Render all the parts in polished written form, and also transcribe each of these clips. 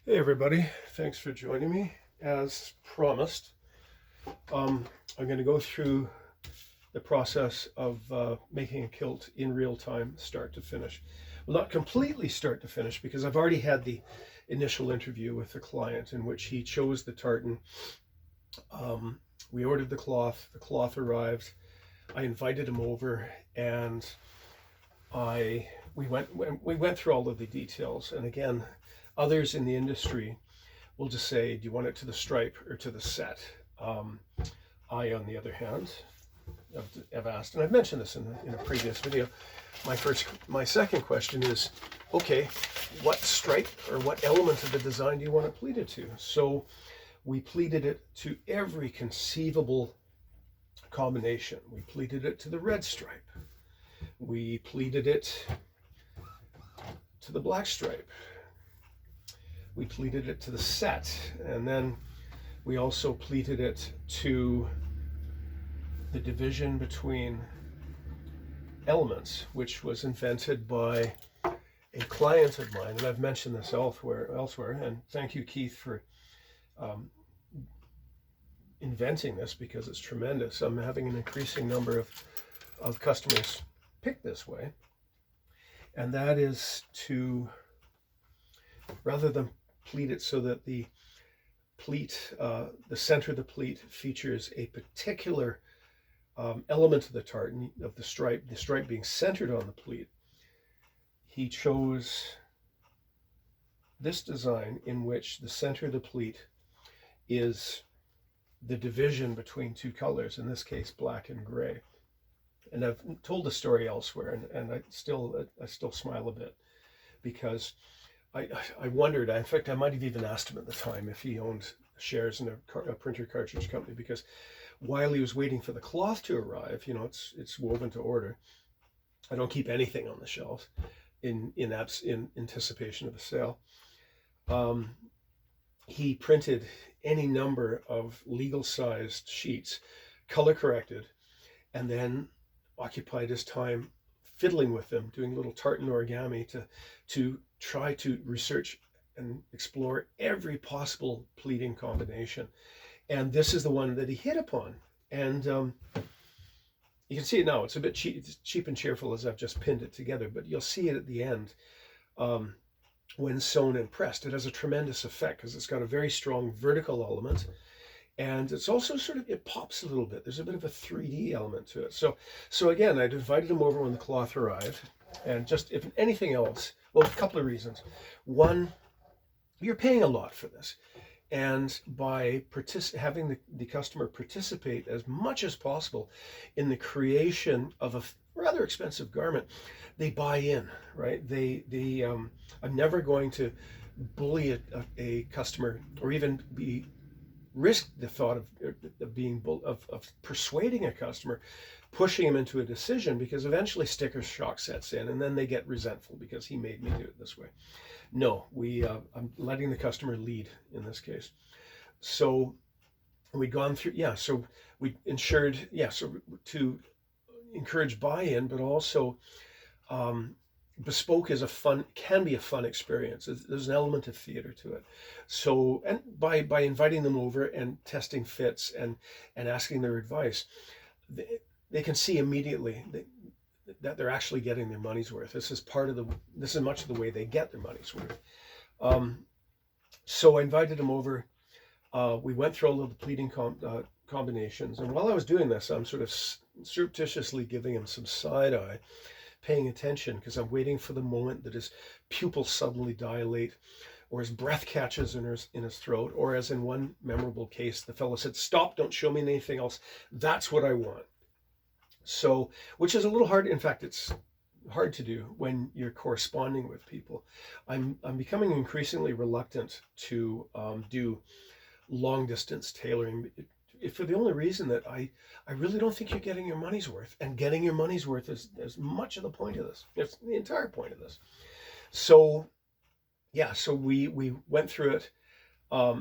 Hey everybody, thanks for joining me. As promised, I'm going to go through the process of making a kilt in real time, start to finish. Well, not completely start to finish, because I've already had the initial interview with the client in which he chose the tartan. We ordered the cloth arrived, I invited him over, and we went through all of the details. And again, others in the industry will just say, do you want it to the stripe or to the set? I, on the other hand, have asked, and I've mentioned this in a previous video, my second question is, okay, what stripe or what element of the design do you want it pleated to? So we pleated it to every conceivable combination. We pleated it to the red stripe. We pleated it to the black stripe. We pleated it to the set, and then we also pleated it to the division between elements, which was invented by a client of mine, and I've mentioned this elsewhere, and thank you, Keith, for inventing this, because it's tremendous. I'm having an increasing number of customers pick this way, and that is to, rather than pleat it so that the pleat, the center of the pleat features a particular element of the tartan, of the stripe being centered on the pleat, he chose this design in which the center of the pleat is the division between two colors, in this case black and gray. And I've told the story elsewhere, and I still smile a bit, because I wondered, in fact I might have even asked him at the time if he owned shares in a printer cartridge company, because while he was waiting for the cloth to arrive, you know, it's woven to order, I don't keep anything on the shelves in anticipation of the sale. He printed any number of legal sized sheets, color corrected, and then occupied his time fiddling with them, doing little tartan origami to try to research and explore every possible pleating combination. And this is the one that he hit upon. And you can see it now. It's a bit cheap and cheerful as I've just pinned it together, but you'll see it at the end when sewn and pressed. It has a tremendous effect because it's got a very strong vertical element. And it's also sort of, it pops a little bit. There's a bit of a 3D element to it. So again, I'd invited him over when the cloth arrived. And just, if anything else, well, a couple of reasons. One, you're paying a lot for this. And by having the customer participate as much as possible in the creation of a rather expensive garment, they buy in, right? I'm never going to bully a customer, or even risk the thought of persuading a customer, pushing him into a decision, because eventually sticker shock sets in, and then they get resentful because he made me do it this way. No, I'm letting the customer lead in this case. So we'd gone through, so we ensured, so to encourage buy-in, but also bespoke can be a fun experience. There's an element of theater to it. So, and by inviting them over and testing fits and asking their advice, they can see immediately that they're actually getting their money's worth. This is much of the way they get their money's worth. So I invited them over. We went through all of the pleating combinations, and while I was doing this, I'm sort of surreptitiously giving him some side eye, paying attention, because I'm waiting for the moment that his pupils suddenly dilate, or his breath catches in his throat, or as in one memorable case, the fellow said, "Stop, don't show me anything else. That's what I want." So, which is a little hard. In fact, it's hard to do when you're corresponding with people. I'm becoming increasingly reluctant to do long distance tailoring, for the only reason that I really don't think you're getting your money's worth, and getting your money's worth is much of the point of this. It's the entire point of this. So so we went through it.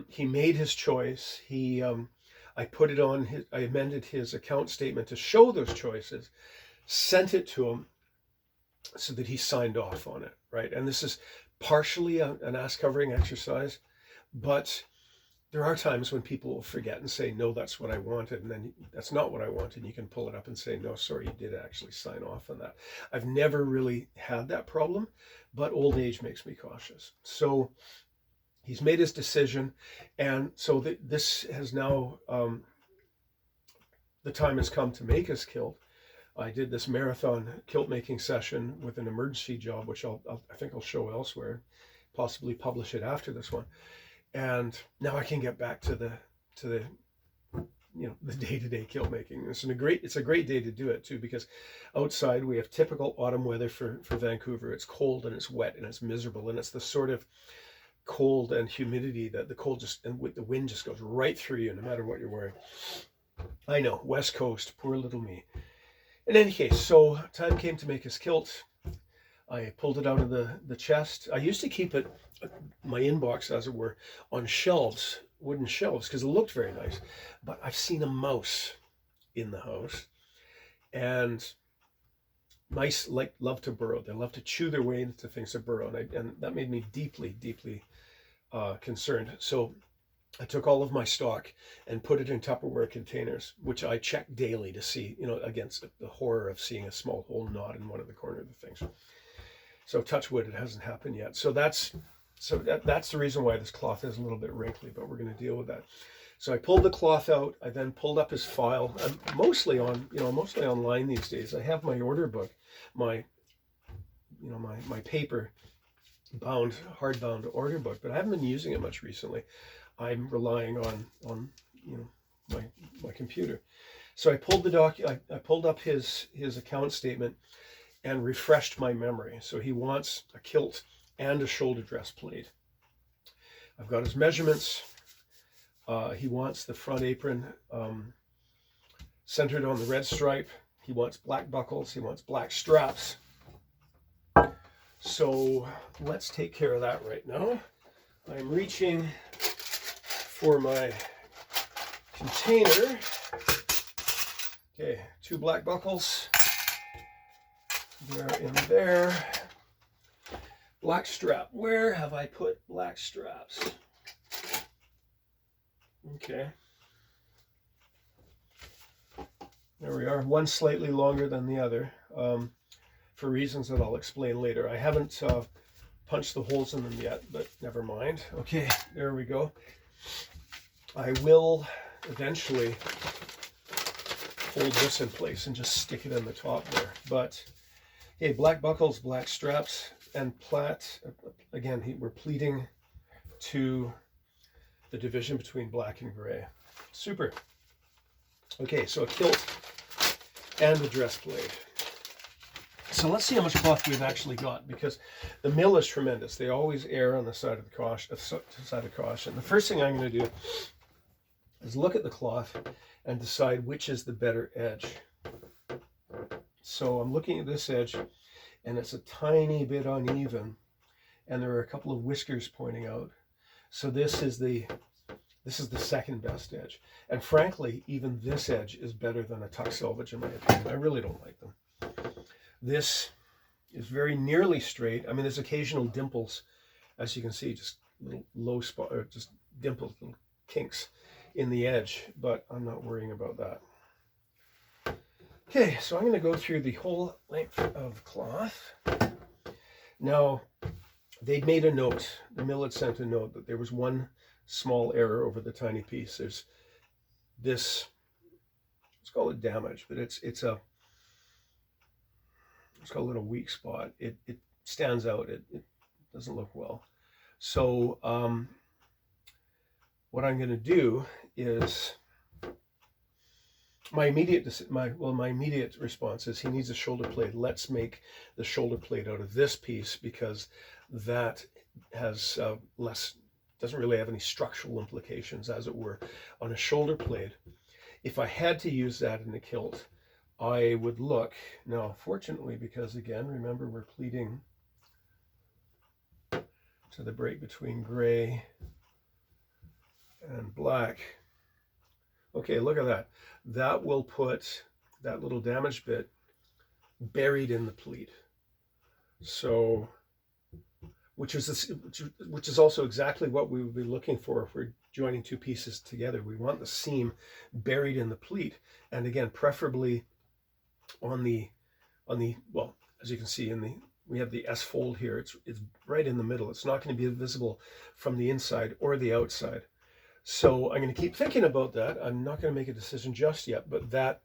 He made his choice. I amended his account statement to show those choices, sent it to him so that he signed off on it, right? And this is partially an ass covering exercise, But there are times when people will forget and say, no, that's what I wanted, and then that's not what I wanted. You can pull it up and say, no, sorry, you did actually sign off on that. I've never really had that problem, but old age makes me cautious. So he's made his decision, and so this has now, the time has come to make his kilt. I did this marathon kilt making session with an emergency job, which I think I'll show elsewhere, possibly publish it after this one. And now I can get back to the the day-to-day kilt making. It's a great day to do it too, because outside we have typical autumn weather for Vancouver. It's cold and it's wet and it's miserable, and it's the sort of cold and humidity that the wind just goes right through you no matter what you're wearing. I know, West Coast, poor little me. In any case, so time came to make his kilt. I pulled it out of the chest. I used to keep it, my inbox as it were, on shelves, wooden shelves, because it looked very nice. But I've seen a mouse in the house, and mice love to burrow. They love to chew their way into things to burrow, and that made me deeply, deeply concerned. So I took all of my stock and put it in Tupperware containers, which I check daily to see, against the horror of seeing a small hole knot in one of the corner of the things. So touch wood, it hasn't happened yet. So that's the reason why this cloth is a little bit wrinkly, but we're going to deal with that. So I pulled the cloth out. I then pulled up his file. I'm mostly online these days. I have my order book, my paper bound, hardbound order book, but I haven't been using it much recently. I'm relying on my computer. So I pulled I pulled up his account statement and refreshed my memory. So he wants a kilt and a shoulder dress plaid. I've got his measurements. He wants the front apron centered on the red stripe. He wants black buckles. He wants black straps. So let's take care of that right now. I'm reaching for my container. Okay, 2 black buckles. They're in there. Black strap. Where have I put black straps? Okay. There we are. One slightly longer than the other, for reasons that I'll explain later. I haven't punched the holes in them yet, but never mind. Okay, there we go. I will eventually hold this in place and just stick it in the top there. But okay, black buckles, black straps, and plaid. Again, we're pleating to the division between black and gray. Super. Okay, so a kilt and a dress plaid. So let's see how much cloth we've actually got, because the mill is tremendous. They always err on the side of the caution. The first thing I'm going to do is look at the cloth and decide which is the better edge. So I'm looking at this edge, and it's a tiny bit uneven, and there are a couple of whiskers pointing out. So this is the second best edge. And frankly, even this edge is better than a tuck selvage in my opinion. I really don't like them. This is very nearly straight. I mean, there's occasional dimples, as you can see, just little low spot, or just dimples, little kinks in the edge, but I'm not worrying about that. Okay, so I'm going to go through the whole length of cloth. Now, they'd made a note, the mill had sent a note that there was one small error over the tiny piece. There's this, let's call it damage, but it's got a little weak spot. It stands out. It doesn't look well. So what I'm going to do is, my immediate response is he needs a shoulder plaid. Let's make the shoulder plaid out of this piece, because that has doesn't really have any structural implications, as it were, on a shoulder plaid. If I had to use that in a kilt, I would look, now fortunately, because again, remember we're pleating to the break between gray and black. Okay, look at that. That will put that little damaged bit buried in the pleat. So which is also exactly what we would be looking for if we're joining two pieces together. We want the seam buried in the pleat, and again, preferably on the well, as you can see we have the S fold here. It's right in the middle. It's not going to be visible from the inside or the outside. So I'm going to keep thinking about that. I'm not going to make a decision just yet, but that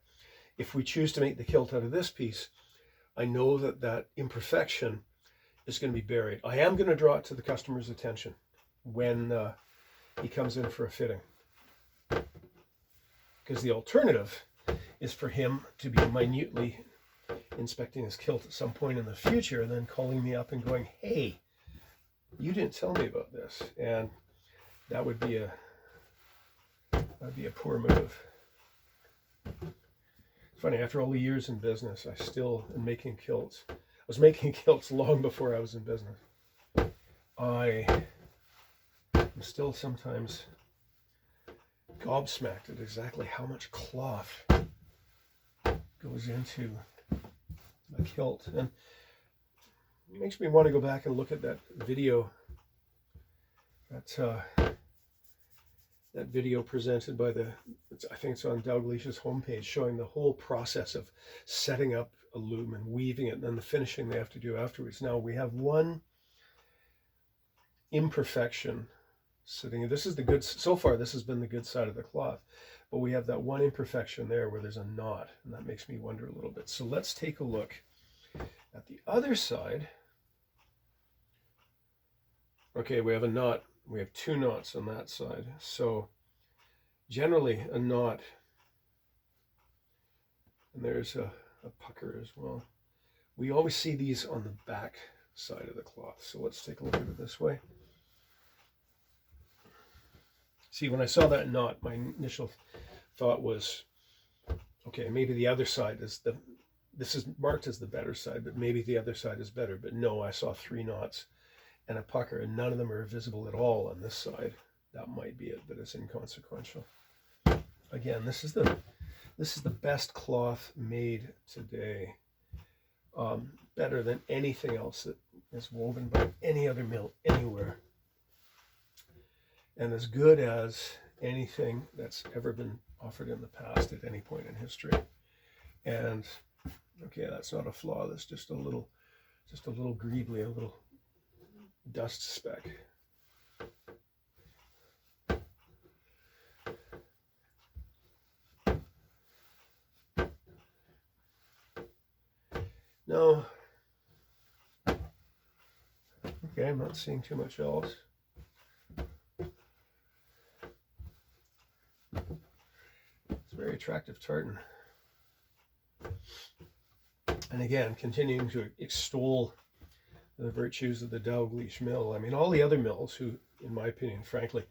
if we choose to make the kilt out of this piece, I know that imperfection is going to be buried. I am going to draw it to the customer's attention when he comes in for a fitting, because the alternative is for him to be minutely inspecting his kilt at some point in the future and then calling me up and going, hey, you didn't tell me about this. And that would be a poor move. It's funny, after all the years in business, I still am making kilts. I was making kilts long before I was in business. I am still sometimes gobsmacked at exactly how much cloth goes into a kilt, and it makes me want to go back and look at that video, that video presented by I think it's on Dalglish's homepage, showing the whole process of setting up a loom and weaving it, and then the finishing they have to do afterwards. Now we have one imperfection sitting, this is the good, so far this has been the good side of the cloth, but we have that one imperfection there where there's a knot, and that makes me wonder a little bit. So let's take a look at the other side. Okay, we have a knot. We have two knots on that side. So generally a knot, and there's a pucker as well. We always see these on the back side of the cloth. So let's take a look at it this way. See, when I saw that knot, my initial thought was, okay, maybe the other side is this is marked as the better side, but maybe the other side is better. But no, I saw three knots and a pucker, and none of them are visible at all on this side. That might be it, but it's inconsequential. Again, this is the best cloth made today. Better than anything else that is woven by any other mill anywhere, and as good as anything that's ever been offered in the past at any point in history. And okay, that's not a flaw. That's just a little greebly, a little dust speck. No. Okay, I'm not seeing too much else. It's very attractive tartan. And again, continuing to extol the virtues of the Dalglish mill. I mean, all the other mills who, in my opinion, frankly,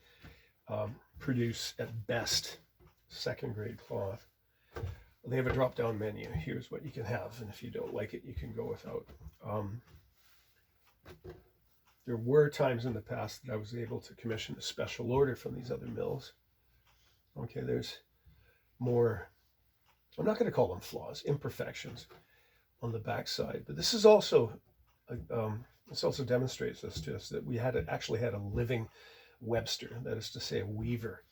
produce at best second-grade cloth, they have a drop-down menu. Here's what you can have, and if you don't like it, you can go without. There were times in the past that I was able to commission a special order from these other mills. Okay, there's more, I'm not going to call them flaws, imperfections on the backside, but this is also, this also demonstrates this to us that we actually had a living Webster, that is to say a weaver,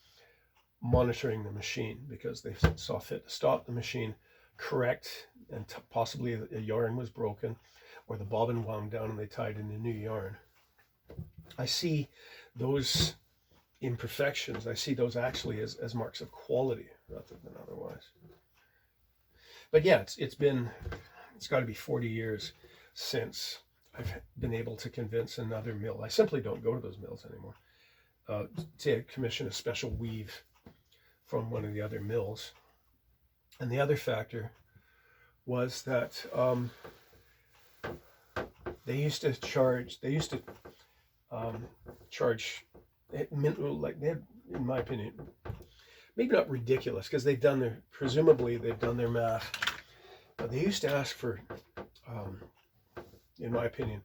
monitoring the machine, because they saw fit to stop the machine, correct, and possibly a yarn was broken or the bobbin wound down and they tied in a new yarn. I see those imperfections, I see those actually as marks of quality rather than otherwise. But yeah, it's got to be 40 years since I've been able to convince another mill. I simply don't go to those mills anymore to commission a special weave from one of the other mills. And the other factor was that they used to charge, like, they had, in my opinion, maybe not ridiculous, because presumably they've done their math, but they used to ask for, in my opinion,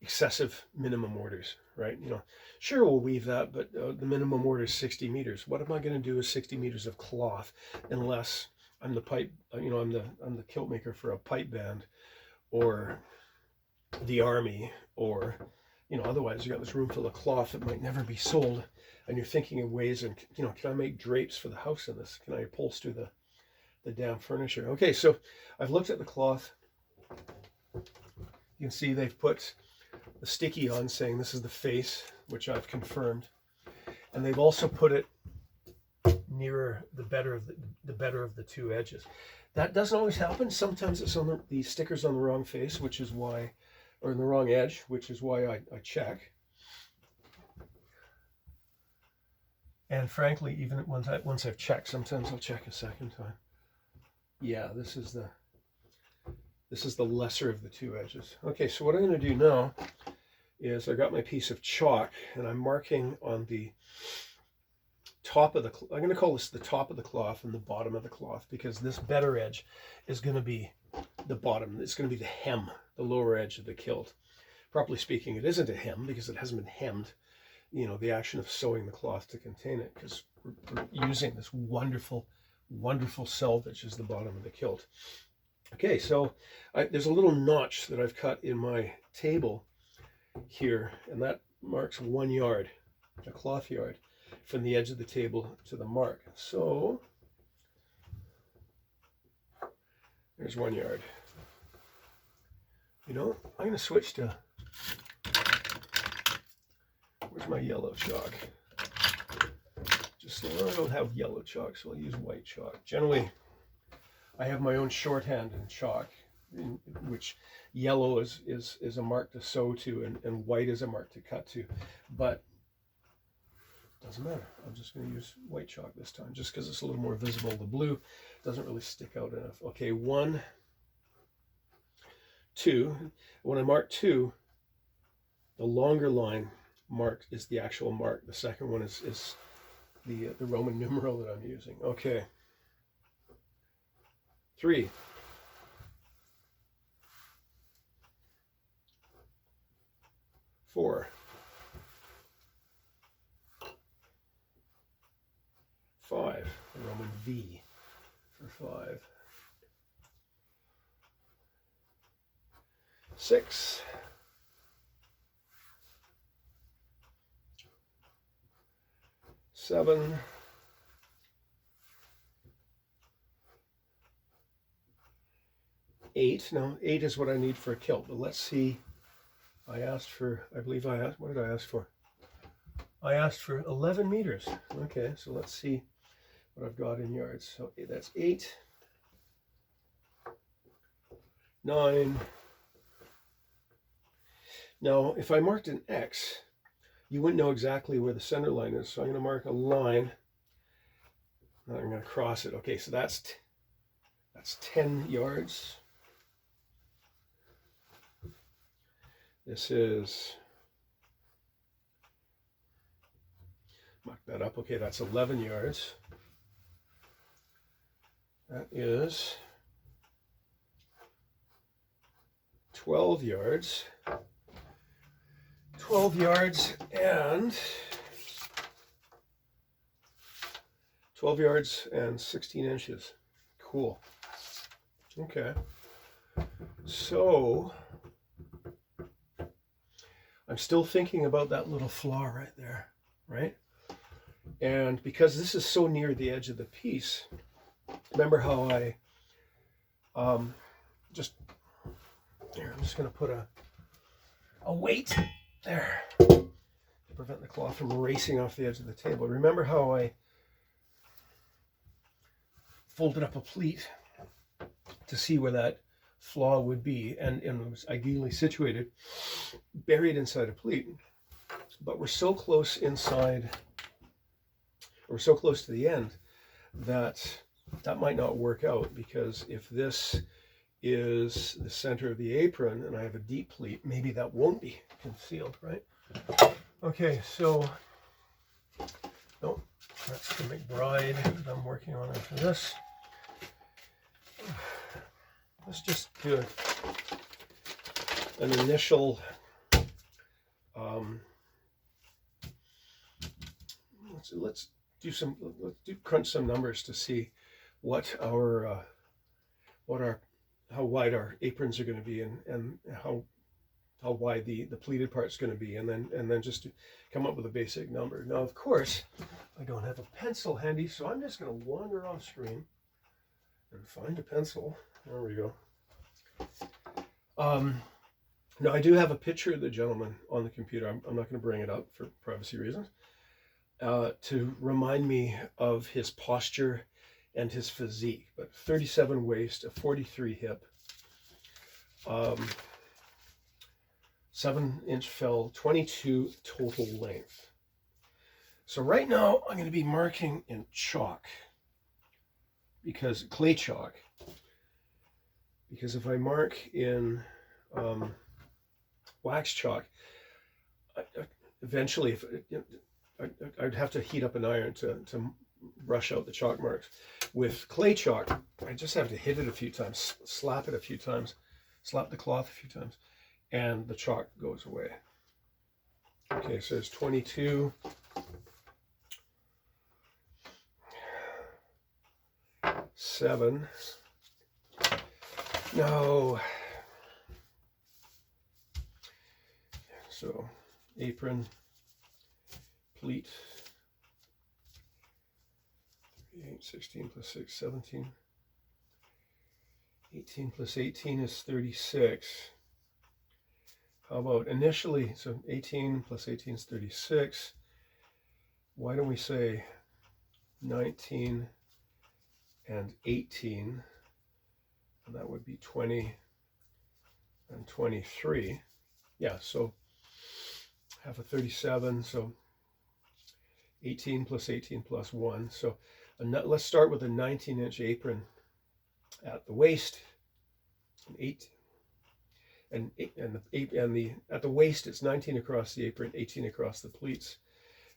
excessive minimum orders, right? You know, sure, we'll weave that, but the minimum order is 60 meters. What am I going to do with 60 meters of cloth unless I'm the pipe, you know, I'm the kilt maker for a pipe band or the army or you know, otherwise you got this room full of cloth that might never be sold, and you're thinking of ways, and you know, can I make drapes for the house in this? Can I upholster the damn furniture? Okay, so I've looked at the cloth. You can see they've put the sticky on saying this is the face, which I've confirmed, and they've also put it nearer the better of the two edges. That doesn't always happen. Sometimes it's on the sticker's on the wrong face, which is why, or in the wrong edge, which is why I check. And frankly, even once I've checked, sometimes I'll check a second time. Yeah, this is the lesser of the two edges. Okay, so what I'm going to do now is I got my piece of chalk, and I'm marking on the top of the, I'm going to call this the top of the cloth and the bottom of the cloth, because this better edge is going to be the bottom. It's going to be the hem, the lower edge of the kilt. Properly speaking, it isn't a hem because it hasn't been hemmed, you know, the action of sewing the cloth to contain it, because we're using this wonderful, wonderful selvage as the bottom of the kilt. Okay, so there's a little notch that I've cut in my table here, and that marks 1 yard, a cloth yard, from the edge of the table to the mark. So there's 1 yard. You know, I'm going to switch to, where's my yellow chalk? Just, I don't have yellow chalk, so I'll use white chalk. Generally, I have my own shorthand in chalk, in which yellow is a mark to sew to, and white is a mark to cut to. But doesn't matter. I'm just going to use white chalk this time, just because it's a little more visible. The blue doesn't really stick out enough. Okay, 1, 2. When I mark 2, the longer line mark is the actual mark. The second one is the Roman numeral that I'm using. Okay. 3. 4. 5, the Roman V for 5. 6. 7. 8. Now, 8 is what I need for a kilt, but let's see. I believe I asked, what did I ask for? I asked for 11 meters. Okay, so let's see what I've got in yards. So that's 8, 9. Now, if I marked an X, you wouldn't know exactly where the center line is. So I'm going to mark a line. Now I'm going to cross it. Okay, so that's 10 yards. This is, mark that up. Okay, that's 11 yards. That is 12 yards. 12 yards and 12 yards and 16 inches. Cool. Okay. So I'm still thinking about that little flaw right there, right? And because this is so near the edge of the piece, remember how I I'm just going to put a weight there to prevent the cloth from racing off the edge of the table. Remember how I folded up a pleat to see where that flaw would be, and it was ideally situated, buried inside a pleat. But we're so close inside, or so close to the end, that might not work out, because if this is the center of the apron and I have a deep pleat, maybe that won't be concealed, right? Okay, so no, that's the McBride that I'm working on after this. Let's just do an initial let's crunch some numbers to see how wide our aprons are going to be, and how how wide the pleated part is going to be, and then just come up with a basic number. Now, of course, I don't have a pencil handy, so I'm just going to wander off screen and find a pencil. There we go. Now, I do have a picture of the gentleman on the computer. I'm not going to bring it up for privacy reasons, to remind me of his posture and his physique. But 37 waist, a 43 hip, 7-inch fell, 22 total length. So right now I'm going to be marking in chalk, because clay chalk, because if I mark in wax chalk, eventually I'd have to heat up an iron to brush out the chalk marks. With clay chalk, I just have to hit it a few times, slap it a few times, slap the cloth a few times, and the chalk goes away. Okay, so it's 22. Seven. No. So apron, pleat, 8, 16 plus 6, 17. 18 plus 18 is 36. How about initially, so 18 plus 18 is 36. Why don't we say 19 and 18, and that would be 20 and 23. Yeah, so half of 37, so 18 plus 18 plus 1. So let's start with a 19-inch apron at the waist, and at the waist it's 19 across the apron, 18 across the pleats.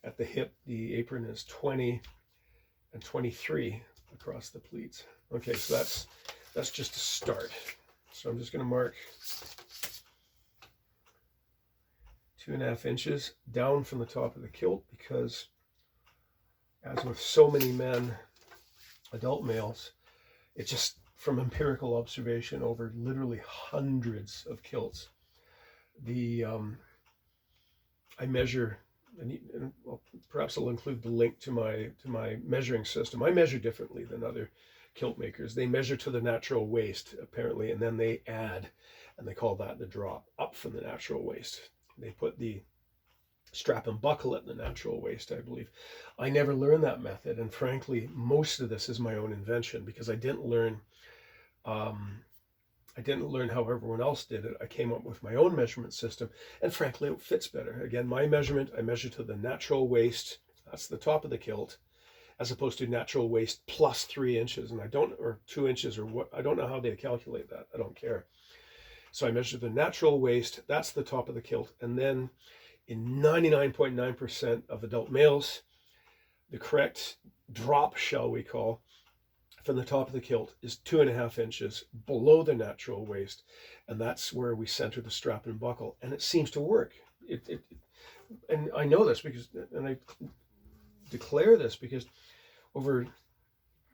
At the hip, the apron is 20 and 23 across the pleats. Okay, so that's just a start. So I'm just going to mark 2.5 inches down from the top of the kilt, because as with so many men, adult males, it just, from empirical observation over literally hundreds of kilts, I measure, and well, perhaps I'll include the link to my measuring system. I measure differently than other kilt makers. They measure to the natural waist, apparently, and then they add, and they call that the drop up from the natural waist. They put the strap and buckle at the natural waist, I believe. I never learned that method, and frankly, most of this is my own invention, because I didn't learn how everyone else did it. I came up with my own measurement system, and frankly, it fits better. Again, my measurement, I measure to the natural waist. That's the top of the kilt, as opposed to natural waist plus 3 inches, and or 2 inches, or what, I don't know how they calculate that. I don't care. So I measure the natural waist, that's the top of the kilt, and then in 99.9% of adult males, the correct drop, shall we call, from the top of the kilt is 2.5 inches below the natural waist, and that's where we center the strap and buckle, and it seems to work. And I know this because, and I declare this because over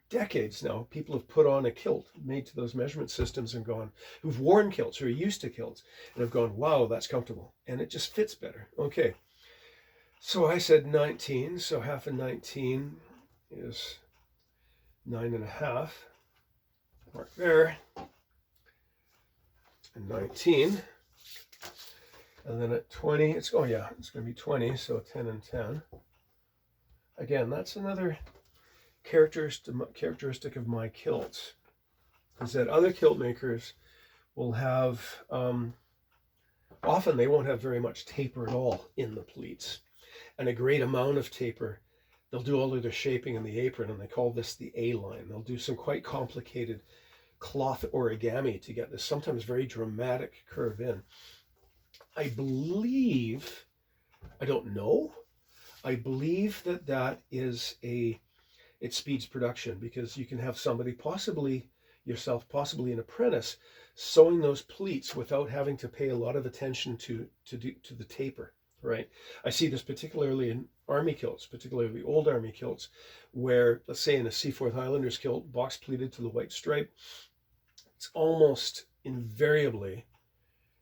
decades now, people have put on a kilt made to those measurement systems and gone, who've worn kilts, who are used to kilts, and have gone, wow, that's comfortable, and it just fits better. Okay, so I said 19, so half of 19 is 9.5. Mark there, and 19, and then at 20, it's going to be 20, so 10 and 10. Again, that's another characteristic of my kilts, is that other kilt makers will have, often they won't have very much taper at all in the pleats, and a great amount of taper. They'll do all of their shaping in the apron, and they call this the A-line. They'll do some quite complicated cloth origami to get this sometimes very dramatic curve in. I believe, I don't know, I believe that is it speeds production, because you can have somebody, possibly yourself, possibly an apprentice, sewing those pleats without having to pay a lot of attention to the taper, right? I see this particularly in army kilts, particularly old army kilts, where, let's say in a Seaforth Highlanders kilt, box pleated to the white stripe, it's almost invariably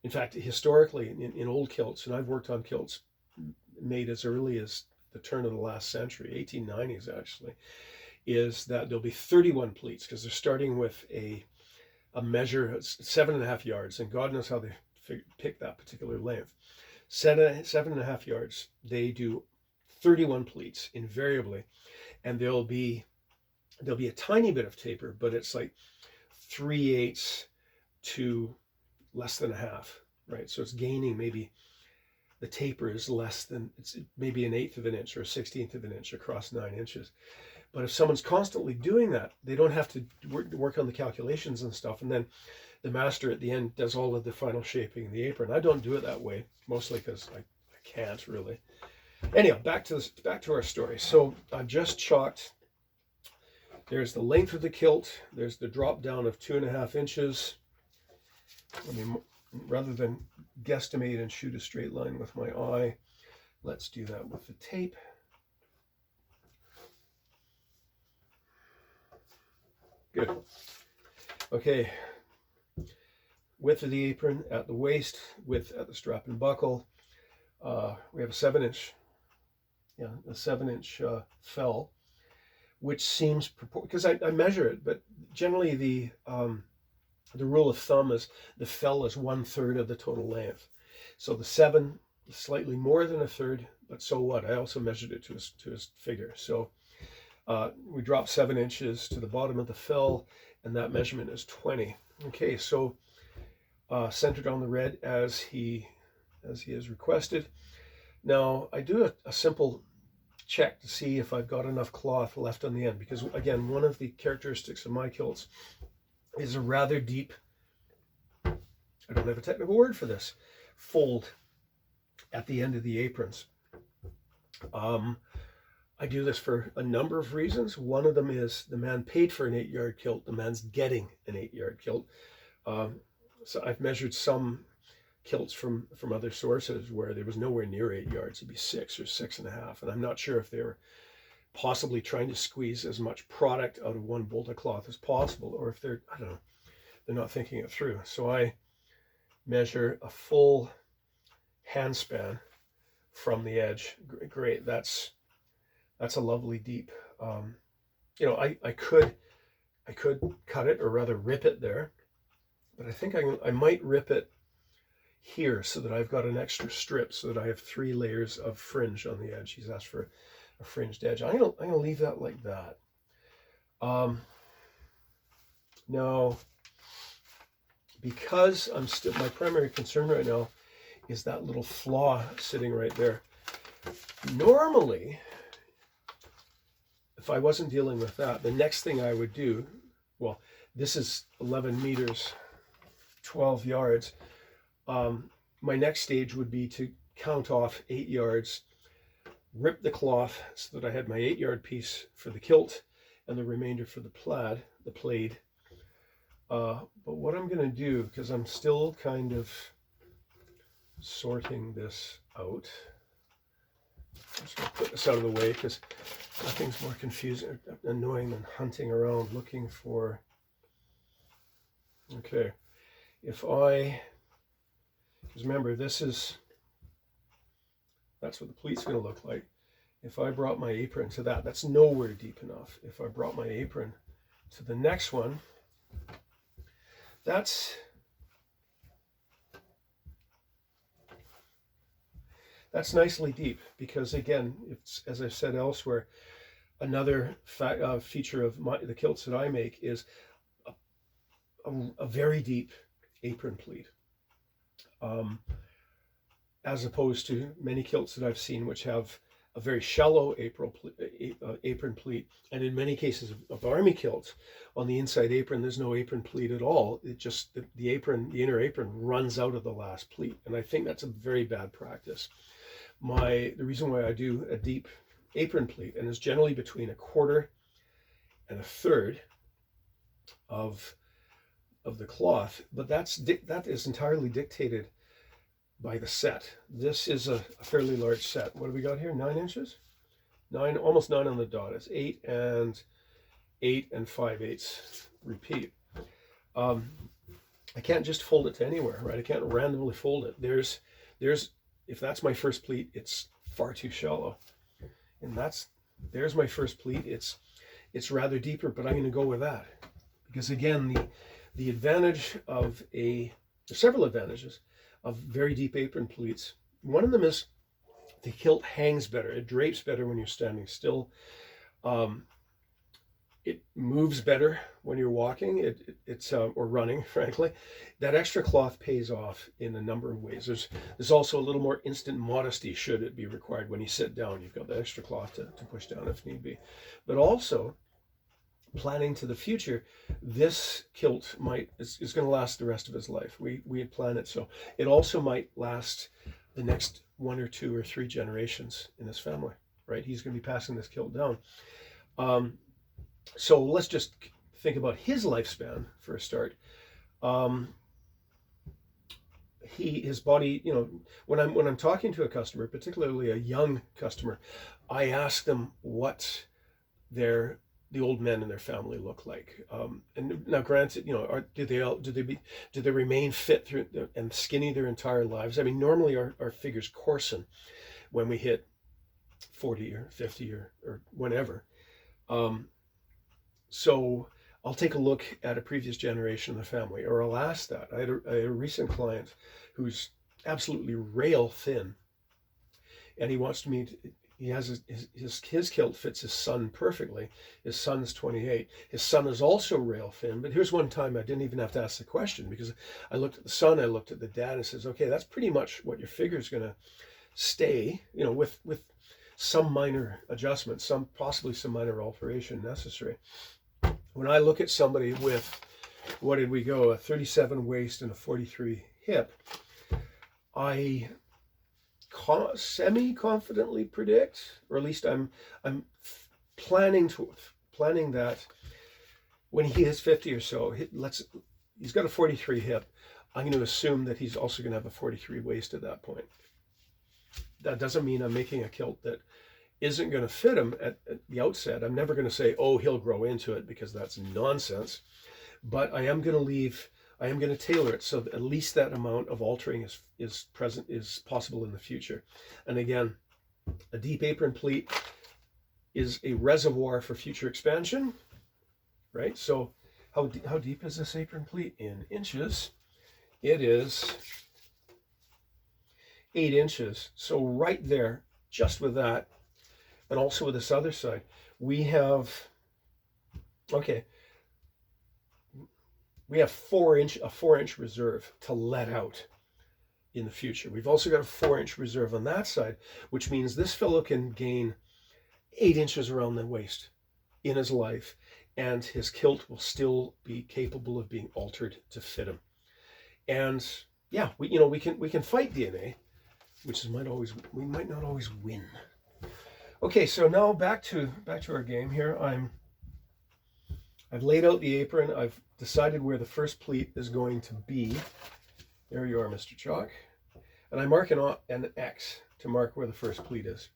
In fact, historically, in old kilts, and I've worked on kilts made as early as the turn of the last century, 1890s actually, is that there'll be 31 pleats because they're starting with a measure 7.5 yards, and God knows how they pick that particular length. 7.5 yards. They do 31 pleats invariably, and there'll be a tiny bit of taper, but it's like 3/8 to less than a half, right? So it's gaining, maybe the taper is less than, it's maybe 1/8 of an inch or 1/16 of an inch across 9 inches. But if someone's constantly doing that, they don't have to work on the calculations and stuff. And then the master at the end does all of the final shaping in the apron. I don't do it that way, mostly because I can't really. Anyhow, back to our story. So I've just chalked. There's the length of the kilt. There's the drop down of 2.5 inches. I mean, rather than guesstimate and shoot a straight line with my eye, let's do that with the tape. Good. Okay. Width of the apron at the waist, width at the strap and buckle. We have a 7-inch, a 7-inch fell, which seems because I measure it, but generally the rule of thumb is the fell is 1/3 of the total length. So the 7 is slightly more than 1/3, but so what? I also measured it to his figure. So we drop 7 inches to the bottom of the fell, and that measurement is 20. Okay, so centered on the red as he has requested. Now I do a simple check to see if I've got enough cloth left on the end, because again, one of the characteristics of my kilts is a rather deep, I don't have a technical word for this, fold at the end of the aprons. I do this for a number of reasons. One of them is the man paid for an 8-yard kilt, the man's getting an 8-yard kilt. So I've measured some kilts from other sources where there was nowhere near 8 yards. It'd be 6 or 6.5, and I'm not sure if they were possibly trying to squeeze as much product out of one bolt of cloth as possible, or if they're, I don't know, they're not thinking it through. So I measure a full hand span from the edge. Great, that's a lovely deep. I could cut it, or rather rip it there, but I think I might rip it here so that I've got an extra strip, so that I have 3 layers of fringe on the edge. He's asked for a fringed edge. I'm gonna leave that like that. Now, because my primary concern right now is that little flaw sitting right there. Normally, if I wasn't dealing with that, the next thing I would do, well, this is 11 meters, 12 yards. My next stage would be to count off 8 yards, rip the cloth so that I had my 8-yard piece for the kilt and the remainder for the plaid. But what I'm going to do, because I'm still kind of sorting this out, I'm just going to put this out of the way because nothing's more confusing, annoying than hunting around looking for. Okay, because remember, that's what the pleat's going to look like. If I brought my apron to that's nowhere deep enough. If I brought my apron to the next one, that's nicely deep, because again, it's, as I've said elsewhere, another feature of the kilts that I make is a very deep apron pleat. As opposed to many kilts that I've seen which have a very shallow apron pleat, and in many cases of army kilts, on the inside apron there's no apron pleat at all. It just, the inner apron runs out of the last pleat, and I think that's a very bad practice. The reason why I do a deep apron pleat, and it's generally between 1/4 and 1/3 of the cloth, but that is entirely dictated by the set. This is a fairly large set. What do we got here? 9 inches? Almost 9 on the dot. It's 8 and 5/8 repeat. I can't just fold it to anywhere, right? I can't randomly fold it. There's, if that's my first pleat, it's far too shallow. And there's my first pleat. It's rather deeper, but I'm going to go with that. Because again, the advantage of there's several advantages of very deep apron pleats. One of them is the kilt hangs better. It drapes better when you're standing still. It moves better when you're walking, or running, frankly. That extra cloth pays off in a number of ways. There's also a little more instant modesty should it be required when you sit down. You've got the extra cloth to push down if need be. But also, planning to the future, this kilt is going to last the rest of his life. We had planned it so. It also might last the next 1 or 2 or 3 generations in his family, right? He's going to be passing this kilt down. So let's just think about his lifespan for a start. His body, when I'm talking to a customer, particularly a young customer, I ask them what the old men in their family look like. And now, granted, do they remain fit through and skinny their entire lives? I mean, normally our figures coarsen when we hit 40 or 50 or whenever. So I'll take a look at a previous generation of the family, or I'll ask that. I had a recent client who's absolutely rail thin, and he wants to he has his kilt fits his son perfectly. His son's 28. His son is also rail thin, but here's one time I didn't even have to ask the question, because I looked at the son, I looked at the dad, and says, okay, that's pretty much what your figure is going to stay, with some minor adjustments, possibly some minor alteration necessary. When I look at somebody with, what did we go, a 37 waist and a 43 hip, I semi-confidently predict, or at least I'm planning that when he is 50 or so, he's got a 43 hip. I'm going to assume that he's also going to have a 43 waist at that point. That doesn't mean I'm making a kilt that isn't going to fit him at the outset. I'm never going to say, oh, he'll grow into it, because that's nonsense. But I am going to tailor it so that at least that amount of altering is possible in the future. And again, a deep apron pleat is a reservoir for future expansion, right? So how deep is this apron pleat in inches? It is 8 inches. So right there, just with that, and also with this other side, we have a 4-inch reserve to let out in the future. We've also got a 4-inch reserve on that side, which means this fellow can gain 8 inches around the waist in his life, and his kilt will still be capable of being altered to fit him. And yeah, we can fight DNA, which we might not always win. Okay, so now back to our game here. I've laid out the apron. I've decided where the first pleat is going to be. There you are, Mr. Chalk. And I mark an X to mark where the first pleat is.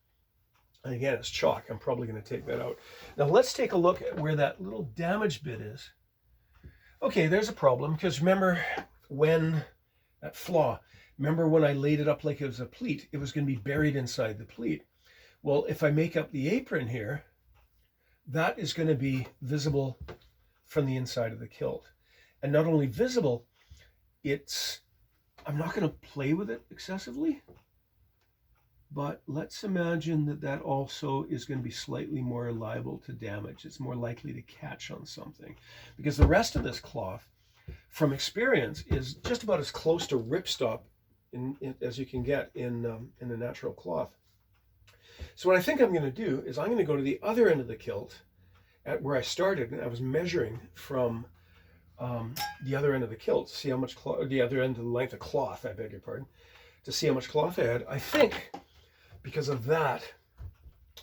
And again, it's chalk. I'm probably going to take that out. Now let's take a look at where that little damaged bit is. Okay, there's a problem, because remember when I laid it up like it was a pleat, it was going to be buried inside the pleat. Well, if I make up the apron here, that is going to be visible from the inside of the kilt. And not only visible, I'm not going to play with it excessively, but let's imagine that also is going to be slightly more liable to damage. It's more likely to catch on something, because the rest of this cloth, from experience, is just about as close to ripstop as you can get in a natural cloth. So what I think I'm going to do is I'm going to go to the other end of the kilt at where I started, and I was measuring from the other end of the kilt to see how much the other end of the length of cloth, I beg your pardon, to see how much cloth I had. I think because of that,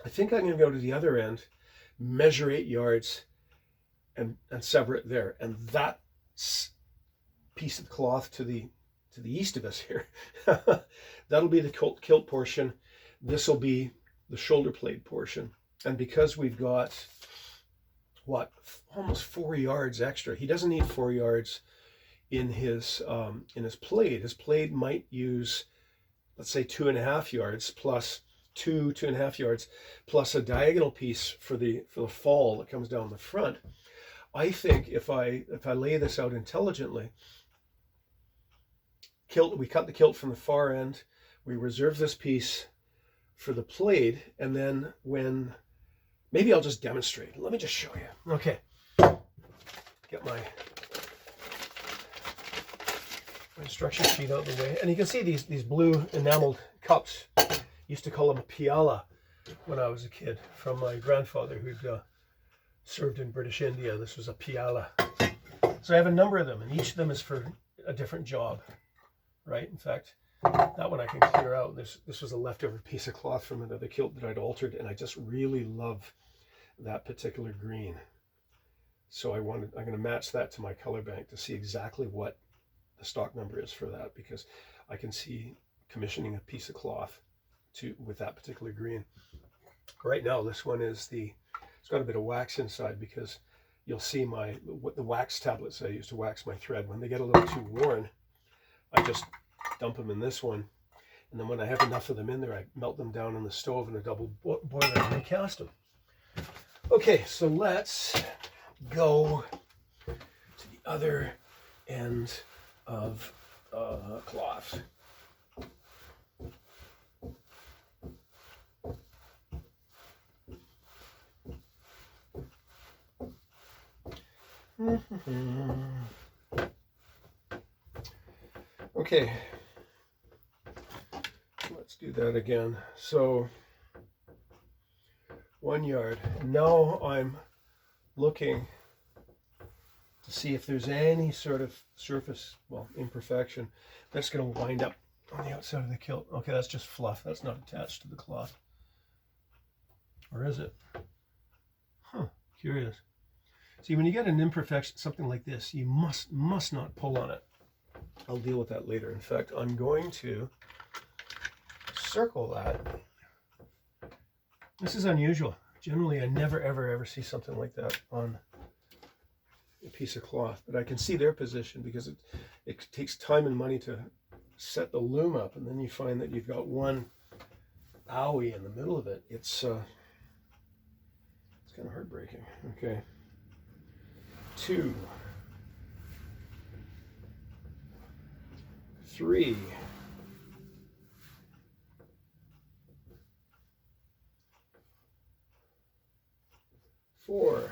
I think I'm going to go to the other end, measure 8 yards, and sever it there. And that piece of cloth to the east of us here, that'll be the kilt portion. This will be the shoulder blade portion. And because we've got almost 4 yards extra, he doesn't need 4 yards in his plaid. His plaid might use, let's say, 2.5 yards plus 2.5 yards plus a diagonal piece for the fall that comes down the front. I think if I lay this out intelligently, we cut the kilt from the far end, we reserve this piece for the plaid, and then maybe I'll just demonstrate. Let me just show you. Okay, get my instruction sheet out of the way, and you can see these blue enameled cups. Used to call them a piala when I was a kid, from my grandfather who'd served in British India. This was a piala. So I have a number of them, and each of them is for a different job, right? In fact, that one I can clear out. This was a leftover piece of cloth from another kilt that I'd altered, and I just really love that particular green. So I'm going to match that to my color bank to see exactly what the stock number is for that, because I can see commissioning a piece of cloth with that particular green. Right now, this one it's got a bit of wax inside, because you'll see the wax tablets I use to wax my thread. When they get a little too worn, I just dump them in this one, and then when I have enough of them in there, I melt them down on the stove in a double boiler and recast them. Okay, so let's go to the other end of cloth. Okay, let's do that again. So 1 yard. Now I'm looking to see if there's any sort of surface, imperfection that's going to wind up on the outside of the kilt. Okay, that's just fluff. That's not attached to the cloth. Or is it? Huh, curious. See, when you get an imperfection, something like this, you must not pull on it. I'll deal with that later. In fact, I'm going to circle that. This is unusual. Generally, I never, ever see something like that on a piece of cloth, but I can see their position, because it takes time and money to set the loom up, and then you find that you've got one owie in the middle of it. It's kind of heartbreaking. Okay. 2, 3, 4,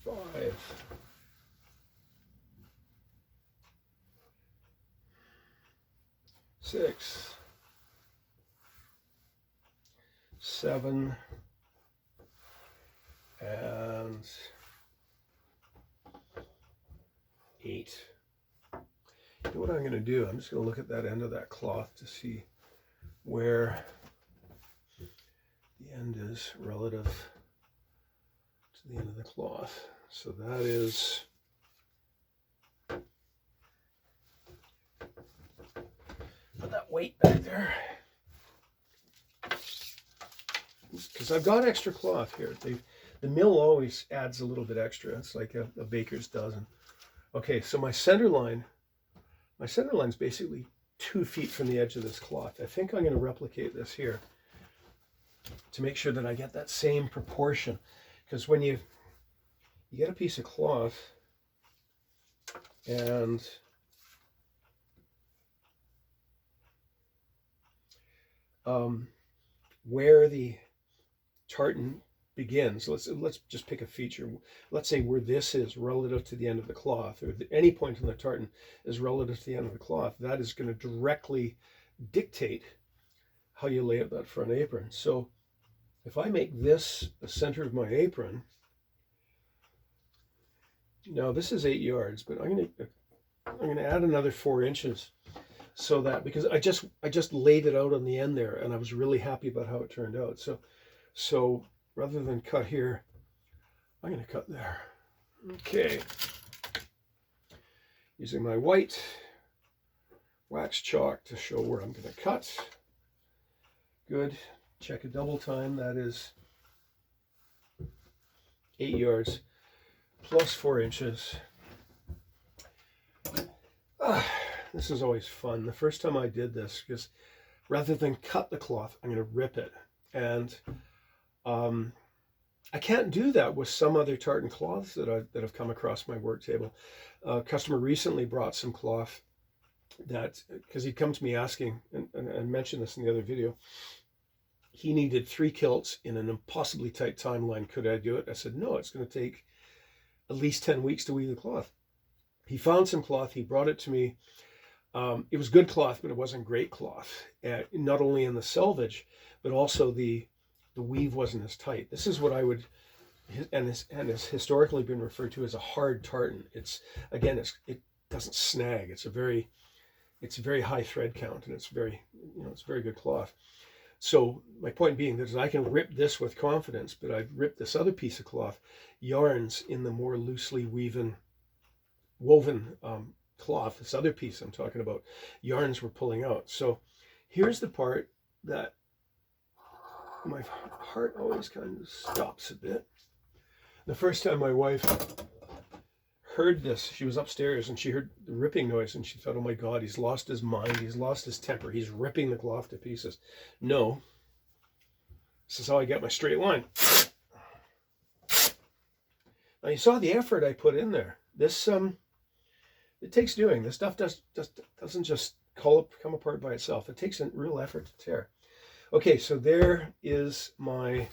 5, 6, 7, and 8. You know what I'm going to do? I'm just going to look at that end of that cloth to see where the end is relative to the end of the cloth. So that is put that weight back there, because I've got extra cloth here. The mill always adds a little bit extra. It's like a baker's dozen. Okay, so my center line's basically 2 feet from the edge of this cloth. I think I'm going to replicate this here to make sure that I get that same proportion, because when you get a piece of cloth and where the tartan begins, let's just pick a feature. Let's say where this is relative to the end of the cloth, or any point in the tartan is relative to the end of the cloth. That is going to directly dictate how you lay out that front apron. So if I make this the center of my apron, now this is 8 yards, but I'm going to add another 4 inches, so that, because I just laid it out on the end there, and I was really happy about how it turned out. So rather than cut here, I'm going to cut there. Okay. Using my white wax chalk to show where I'm going to cut. Good. Check a double time. That is 8 yards plus 4 inches. This is always fun. The first time I did this, because rather than cut the cloth, I'm going to rip it. And I can't do that with some other tartan cloths that have come across my work table. A customer recently brought some cloth that, because he'd come to me asking, and I mentioned this in the other video, he needed 3 kilts in an impossibly tight timeline. Could I do it? I said, no, it's going to take at least 10 weeks to weave the cloth. He found some cloth, he brought it to me. It was good cloth, but it wasn't great cloth. Not only in the selvage, but also the weave wasn't as tight. This is what I would, and has historically been referred to as a hard tartan. It's, again, it doesn't snag. It's a very high thread count, and it's very good cloth. So my point being that I can rip this with confidence, but I've ripped this other piece of cloth, yarns in the more loosely woven cloth. This other piece I'm talking about, yarns were pulling out. So here's the part that my heart always kind of stops a bit. The first time my wife heard this, she was upstairs and she heard the ripping noise and she thought, oh my God, he's lost his mind, he's lost his temper, he's ripping the cloth to pieces. No, this is how I get my straight line. Now you saw the effort I put in there. This it takes doing. This stuff doesn't just come apart by itself. It takes a real effort to tear. Okay, so there is my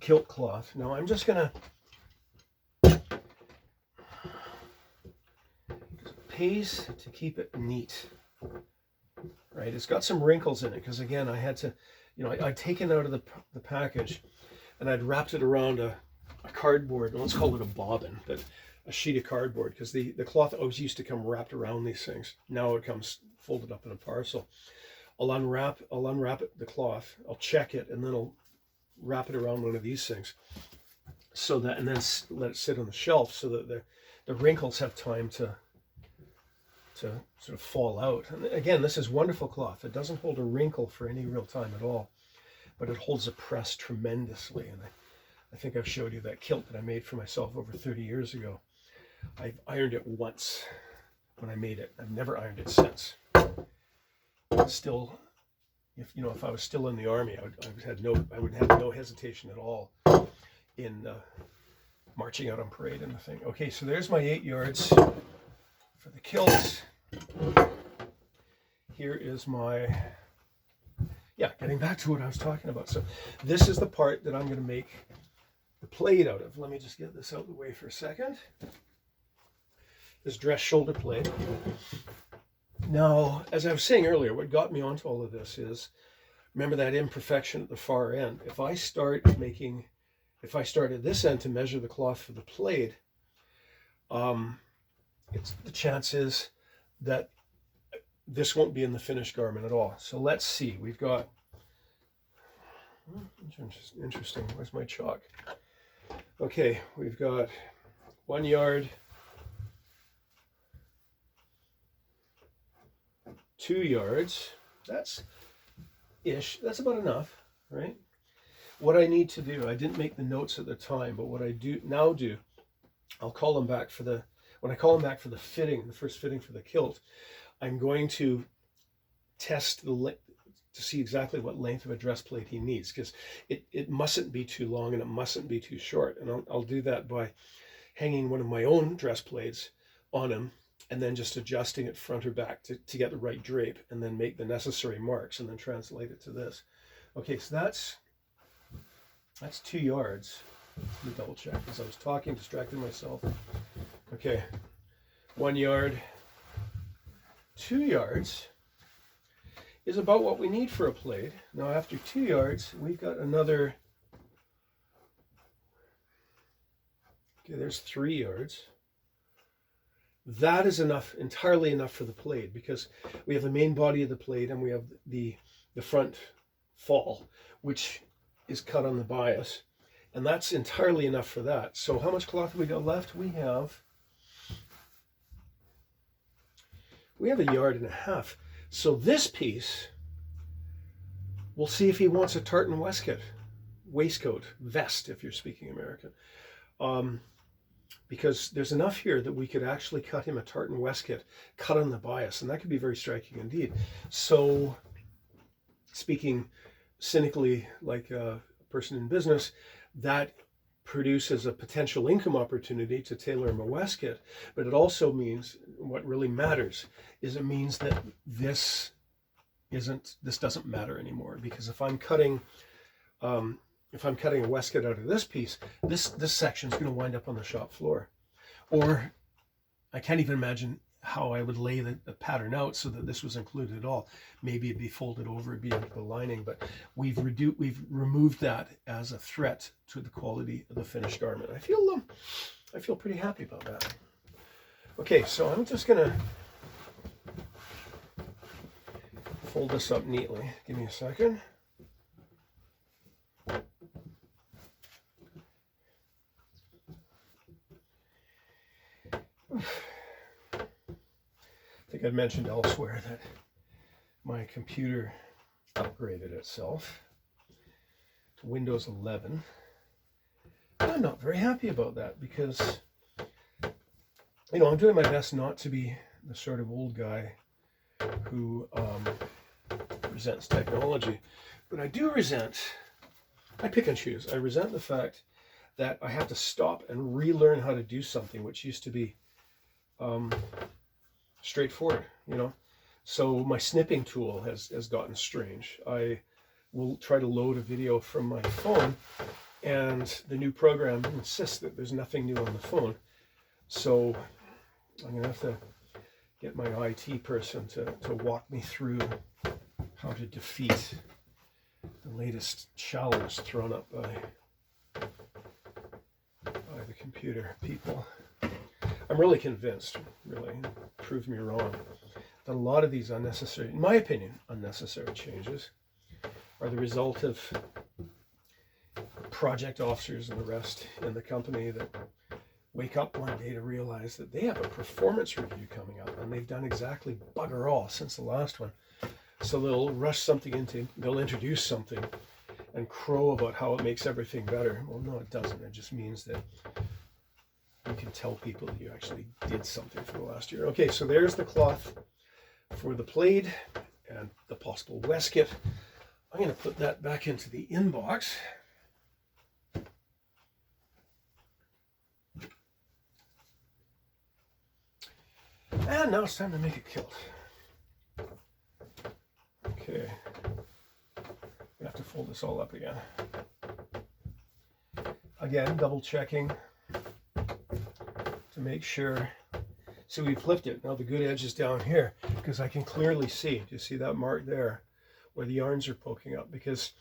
kilt cloth. Now I'm just gonna pays to keep it neat, right? It's got some wrinkles in it because, again, I had to, I'd taken out of the package and I'd wrapped it around a cardboard, let's call it a bobbin, but a sheet of cardboard, because the cloth always used to come wrapped around these things. Now it comes folded up in a parcel. I'll unwrap the cloth, I'll check it, and then I'll wrap it around one of these things, and then let it sit on the shelf so that the wrinkles have time to sort of fall out. And again, this is wonderful cloth. It doesn't hold a wrinkle for any real time at all, but it holds a press tremendously. And I think I've showed you that kilt that I made for myself over 30 years ago. I've ironed it once when I made it. I've never ironed it since. Still, if I was still in the army, I would have no hesitation at all in marching out on parade and the thing. Okay, so there's my 8 yards for the kilt. Here is getting back to what I was talking about. So this is the part that I'm going to make the plaid out of. Let me just get this out of the way for a second. This dress shoulder plaid. Now, as I was saying earlier, what got me onto all of this is, remember that imperfection at the far end. If I start at this end to measure the cloth for the plaid, the chance is that this won't be in the finished garment at all. So let's see. We've got, interesting, where's my chalk? Okay, we've got 1 yard, 2 yards. That's about enough, right? What I need to do, I didn't make the notes at the time, but what I now do, I'll call them back when I call them back for the first fitting for the kilt, I'm going to test the length to see exactly what length of a dress plate he needs, because it mustn't be too long and it mustn't be too short. And I'll do that by hanging one of my own dress plates on him and then just adjusting it front or back to get the right drape, and then make the necessary marks and then translate it to this. Okay, so that's 2 yards. Let me double check because I was talking, distracted myself. Okay, 1 yard, 2 yards is about what we need for a plaid. Now after 2 yards, we've got another, okay, there's 3 yards. That is enough, entirely enough for the plaid, because we have the main body of the plaid and we have the front fall, which is cut on the bias. And that's entirely enough for that. So how much cloth have we got left? We have 1.5 yards. So this piece, we'll see if he wants a tartan waistcoat. waistcoat, vest, if you're speaking American. Because there's enough here that we could actually cut him a tartan waistcoat, cut on the bias, and that could be very striking indeed. So, speaking cynically like a person in business, that produces a potential income opportunity to tailor him a waistcoat, but it also means, what really matters is it means that this doesn't matter anymore, because if I'm cutting a waistcoat out of this piece, this section is going to wind up on the shop floor. Or I can't even imagine how I would lay the pattern out so that this was included at all. Maybe it'd be folded over, it'd be under the lining, but we've removed that as a threat to the quality of the finished garment. I feel pretty happy about that. Okay, so I'm just gonna fold this up neatly. Give me a second. I think I'd mentioned elsewhere that my computer upgraded itself to Windows 11. I'm not very happy about that because, I'm doing my best not to be the sort of old guy who resents technology, but I pick and choose. I resent the fact that I have to stop and relearn how to do something which used to be straightforward, So my snipping tool has gotten strange. I will try to load a video from my phone, and the new program insists that there's nothing new on the phone. So I'm going to have to get my IT person to walk me through how to defeat the latest challenge thrown up by the computer people. I'm really convinced, really, prove me wrong, that a lot of these unnecessary, in my opinion, unnecessary changes are the result of project officers and the rest in the company that wake up one day to realize that they have a performance review coming up and they've done exactly bugger all since the last one. So they'll introduce something and crow about how it makes everything better. Well, no, it doesn't. It just means that you can tell people that you actually did something for the last year. Okay, so there's the cloth for the plaid and the possible waistcoat. I'm going to put that back into the inbox. And now it's time to make a kilt. Okay. I have to fold this all up again. Again, double checking to make sure. So we flipped it. Now the good edge is down here because I can clearly see. Do you see that mark there where the yarns are poking up? Because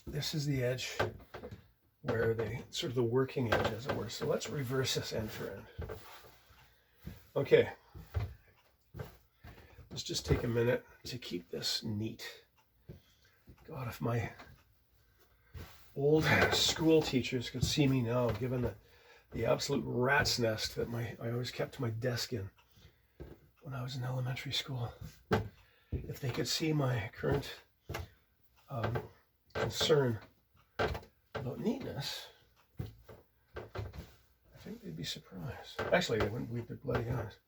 this is the edge where sort of the working edge, as it were. So let's reverse this end for end. Okay. Let's just take a minute to keep this neat. God, if my old school teachers could see me now, given the absolute rat's nest that I always kept my desk in when I was in elementary school. If they could see my current concern about neatness, I think they'd be surprised. Actually, they wouldn't believe their bloody eyes.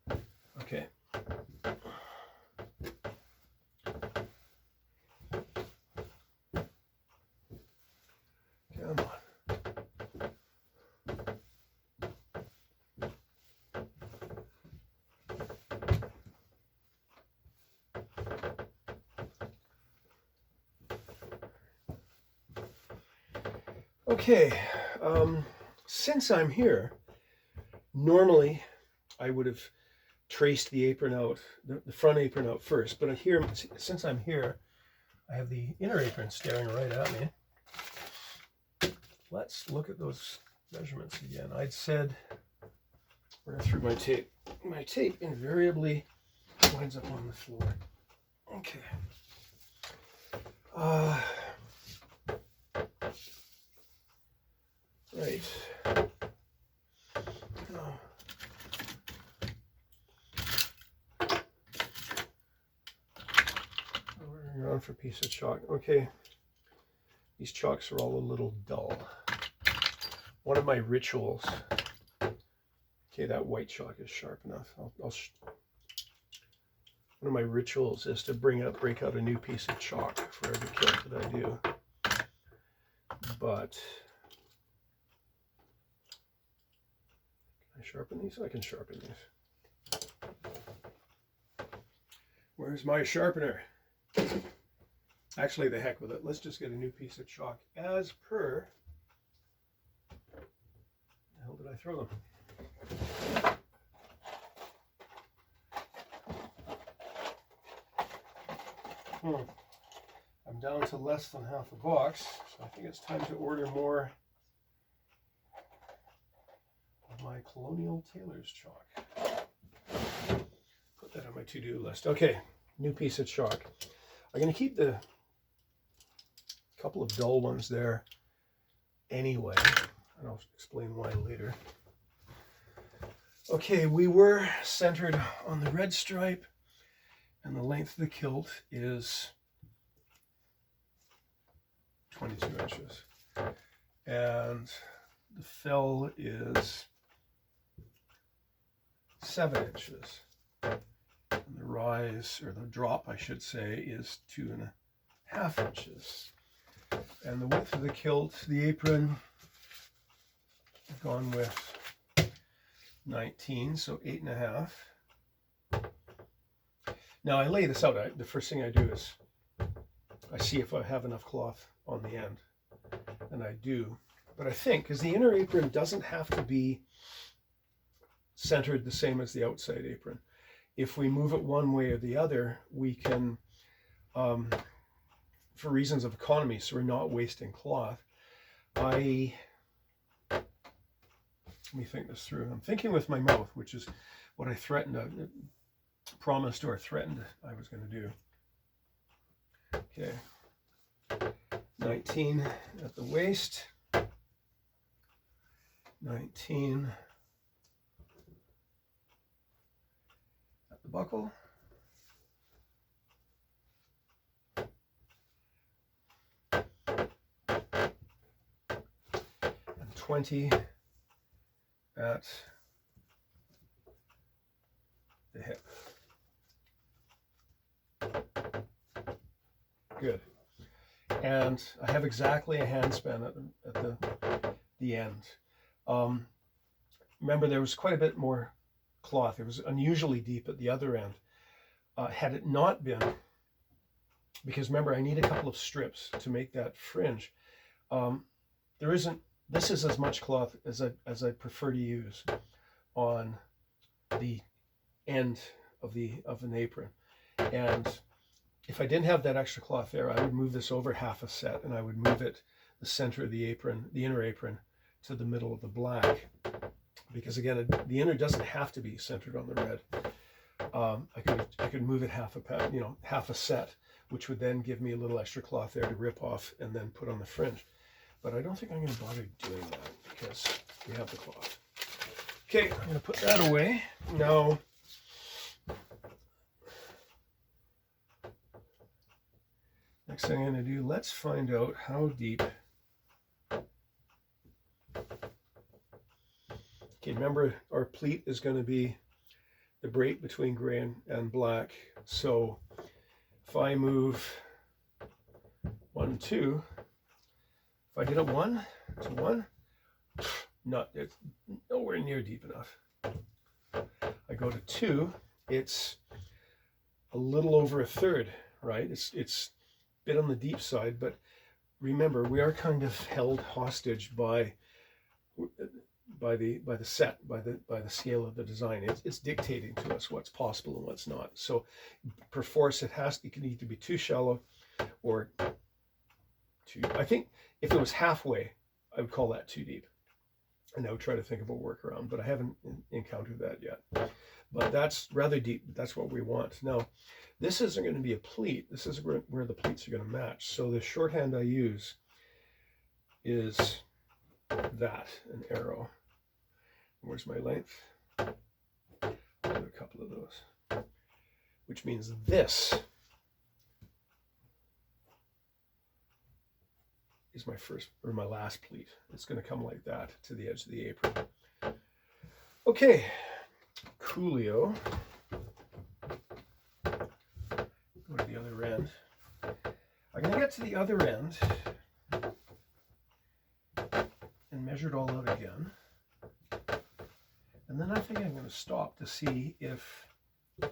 Okay. Come on. Okay, since I'm here, normally I would have traced the apron out, the front apron out first, but here, since I'm here, I have the inner apron staring right at me. Let's look at those measurements again. I'd said, where I threw my tape. My tape invariably winds up on the floor. Okay. Right. We're on for a piece of chalk. Okay. These chalks are all a little dull. One of my rituals, okay, that white chalk is sharp enough. One of my rituals is to break out a new piece of chalk for every kilt that I do. But can I sharpen these? I can sharpen these. Where's my sharpener? Actually, the heck with it. Let's just get a new piece of chalk as per. Where the hell did I throw them? I'm down to less than half a box, so I think it's time to order more of my Colonial Tailor's chalk. Put that on my to-do list. Okay, new piece of chalk. I'm going to keep the couple of dull ones there anyway, and I'll explain why later. Okay, we were centered on the red stripe, and the length of the kilt is 22 inches. And the fell is 7 inches. And the rise, or the drop, I should say, is 2.5 inches. And the width of the kilt, the apron, I've gone with 19, so 8.5. Now I lay this out. The first thing I do is I see if I have enough cloth on the end, and I do. But I think, because the inner apron doesn't have to be centered the same as the outside apron. If we move it one way or the other, we can, for reasons of economy, so we're not wasting cloth. Let me think this through. I'm thinking with my mouth, which is what I promised or threatened I was going to do. Okay, 19 at the waist, 19 at the buckle, and 20 at the hip. Good. And I have exactly a handspan at the end. Remember, there was quite a bit more cloth. It was unusually deep at the other end. Had it not been, because remember, I need a couple of strips to make that fringe. This is as much cloth as I prefer to use on the end of an apron. And if I didn't have that extra cloth there, I would move this over half a set, and I would move it the center of the apron, the inner apron, to the middle of the black. Because again, the inner doesn't have to be centered on the red. I could move it half a set, which would then give me a little extra cloth there to rip off and then put on the fringe. But I don't think I'm going to bother doing that because we have the cloth. Okay, I'm going to put that away. Now, next thing I'm going to do, let's find out how deep. Okay, remember our pleat is going to be the break between gray and black. So if I move 1, 2, if I did a 1 to 1, it's nowhere near deep enough. I go to 2, it's a little over a third, right? It's a bit on the deep side, but remember, we are kind of held hostage by the scale of the design. It's dictating to us what's possible and what's not. So perforce it can either be too shallow or too, I think if it was halfway, I would call that too deep. And I would try to think of a workaround, but I haven't encountered that yet. But that's rather deep. That's what we want. Now, this isn't going to be a pleat. This is where the pleats are going to match. So the shorthand I use is that, an arrow. Where's my length? I'll do a couple of those. Which means this is my first or my last pleat. It's going to come like that to the edge of the apron. Okay, Coolio. Go to the other end. I'm going to get to the other end and measure it all out again. And then I think I'm going to stop to see if the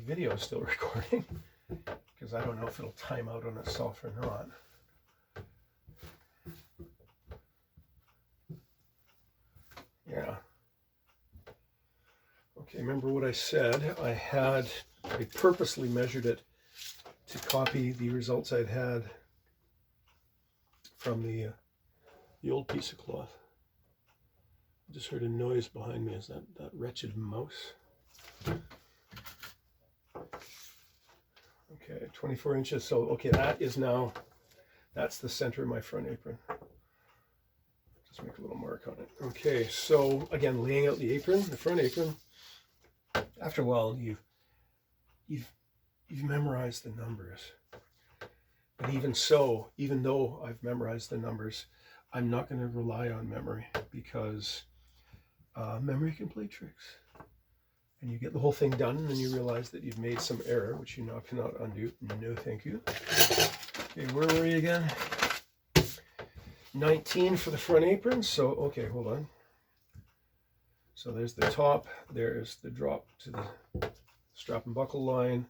video is still recording, because I don't know if it'll time out on itself or not. Yeah. Okay, remember what I said? I purposely measured it to copy the results I'd had from the old piece of cloth. I just heard a noise behind me. Is that wretched mouse? Okay, 24 inches. So, okay, that's the center of my front apron. Just make a little mark on it. Okay, so again, laying out the apron, the front apron. After a while, you've memorized the numbers. But even so, even though I've memorized the numbers, I'm not going to rely on memory, because memory can play tricks. And you get the whole thing done, and then you realize that you've made some error, which you now cannot undo. No, thank you. Okay, where were we again? 19 for the front apron. So, okay, hold on. So there's the top. There's the drop to the strap and buckle line.